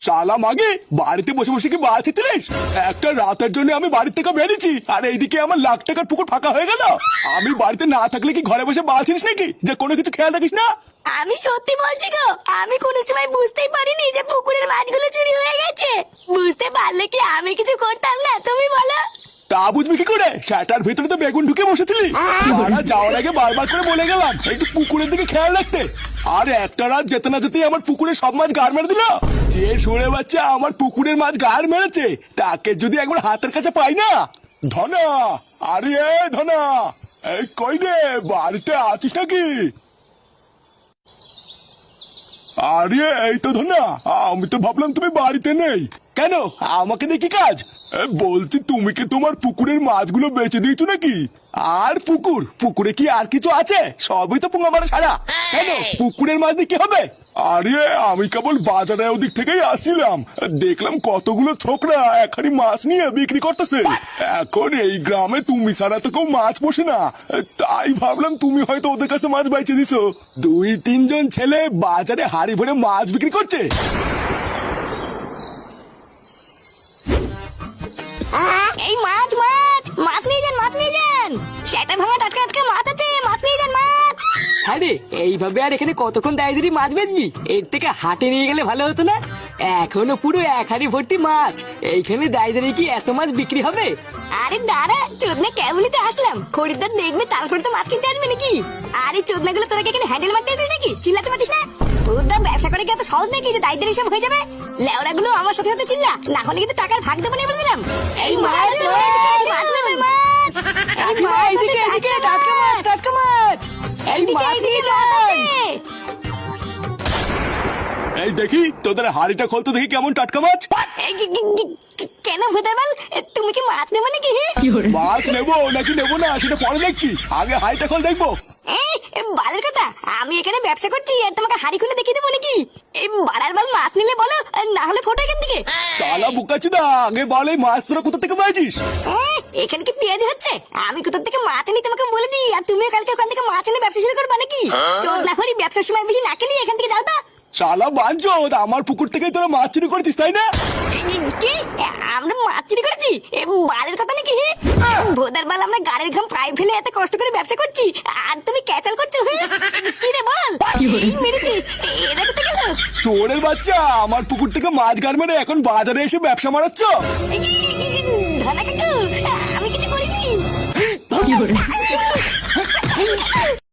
শালা মাগে বাড়িতে বসে বসে কি মাছ ছিলিস? একটা রাতের জন্য আমি বাড়ি থেকে বেরিয়েছি আর এইদিকে আমার লাখ টাকার পুকুর ফাঁকা হয়ে গেল। আমি বাড়িতে না থাকলে কি ঘরে বসে মাছ ছিলিস নাকি যে কোনো কিছু খেয়াল রাখিস না? আমি সত্যি বলছি গো, আমি কোনো সময় বুঝতেই পারিনি যে পুকুরের মাছগুলো চুরি হয়ে গেছে। বুঝতে পারলে কি আমি কিছু করতাম না, তুমি বলো? তা বুঝবি কি করে? সেটার ভিতরে তো বেগুন ঢুকে বসেছিলি। মারা যাওয়ার আগে বারবার করে বলে গেলাম একটু পুকুরের দিকে খেয়াল রাখতে। আর একটা রাত যেতে না যেতেই আমার পুকুরে সব মাছ গাড় মেরে দিল। যে শুনে বাচ্চা আমার পুকুরের মাছ গাড় মেরেছে তাকে যদি একবার হাতের কাছে পাই না। ধনা, আরে ধনা, এই কই রে, বাড়িতে আছিস নাকি? আরে এই তো ধনা, আমি তো ভাবলাম তুমি বাড়িতে নেই। কেন, আমাকে দেখি কাজ? বলছি তুমি কি তোমার পুকুরের মাছগুলো বেচে দিয়েছো নাকি? আর পুকুরে কি আর কিছু আছে? সবই তো পুঙ্গা মারা সারা। কেন, পুকুরের মাছ দিয়ে কি হবে? আরে আমি কেবল বাজারে ওদিক থেকেই আসছিলাম, দেখলাম কতগুলো ছোকরা এখানে মাছ নিয়ে বিক্রি করতেছে। এখন এই গ্রামে তুমি ছাড়া তো কেউ মাছ পোষে না, তাই ভাবলাম তুমি হয়তো ওদের কাছে মাছ বেচে দিছো। 2-3 জন ছেলে বাজারে হাড়ি ভরে মাছ বিক্রি করছে। এই মাছ মাছ মাছ নিয়ে যান, মাছ নিয়ে যান। সেটা ভাঙা টাটকা টাটকা মাছ আছে, মাছ নিয়ে যান, মাছ। হ্যাঁ রে, এইভাবে আর এখানে কতক্ষণ দাঁড়িয়ে দাঁড়িয়ে মাছ বেচবি? এর থেকে হাটে নিয়ে গেলে ভালো হতো না? এখনো পুরো এক হাড়ি ভর্তি মাছ, এইখানে দাঁড়িয়ে দাঁড়িয়ে কি এত মাছ বিক্রি হবে? আরে দাঁড়া, চোদনা কেবলিতে আসলাম, খরিদ্দার দেখবে তারপরে তো মাছ কিনতে আসবে নাকি? আরে চোদনা গুলো তোরা কি এখানে হ্যান্ডেল মারতে আসিস নাকি? চিল্লাতে পারিস না? বুদ্ধা ব্যবসা করে কি এত সহজ নাকি যে দায়িত্বের হিসাব হয়ে যাবে? লেওড়া গুলো আমার সাথে সাথে চিল্লা, না হলে কিন্তু টাকার ভাগ দেবো না বলছিলাম। এই মাছ মাছ নেবে, মাছ। কাকিমা, এইদিকে এইদিকে, টাটকা মাছ, টাটকা মাছ। এই মাছ নিয়ে যান। এই দেখি তোদের হাড়িটা খোলতো, দেখি কেমন টাটকা মাছ। কেন ভুদাবাল, তুমি কি মাছ নেবে নাকি? মাছ নেবো নাকি নেবো না সেটা পরে দেখছি, আগে হাড়িটা খোল দেখবো। বালের কথা, আমি এখানে ব্যবসা করছি আর তোমাকে হাড়ি খুলে দেখিয়ে দেবো নাকি? এই বাড়ার বাল, মাছ নিলে বলো, না হলে ফটো এখান থেকে। শালা বুকাচুদা, আগে বল এই মাছ তোরা কোথা থেকে পেয়েছিস? এখানে কি পেঁয়াজ হচ্ছে? আমি কোথা থেকে মাছ আনি তোমাকে বলে দিই, আর তুমিও কালকে ওখান থেকে মাছ এনে ব্যবসা শুরু করবা নাকি? চোদ না করি, ব্যবসার সময় বেশি নাকেলি, এখান থেকে যাও তো। শালা বাঞ্চোদ, আমার পুকুর থেকে তোরা মাছ চুরি করতিস তাই না? কি আমরা মাছ চুরি করেছি? বালের কথা নাকি? ভোদার বাল, আমরা গাড়ির ঘাম পায়ে ফেলে এত কষ্ট করে ব্যবসা করছি আর তুমি ক্যাচাল করছো? কি রে বল, মেরেছি এটা কোথায় গেল? চোরের বাচ্চা, আমার পুকুর থেকে মাছ গাড় মেরে এখন বাজারে এসে ব্যবসা মারাচ্ছ? ধনা কাকু, আমি কিছু করিনি।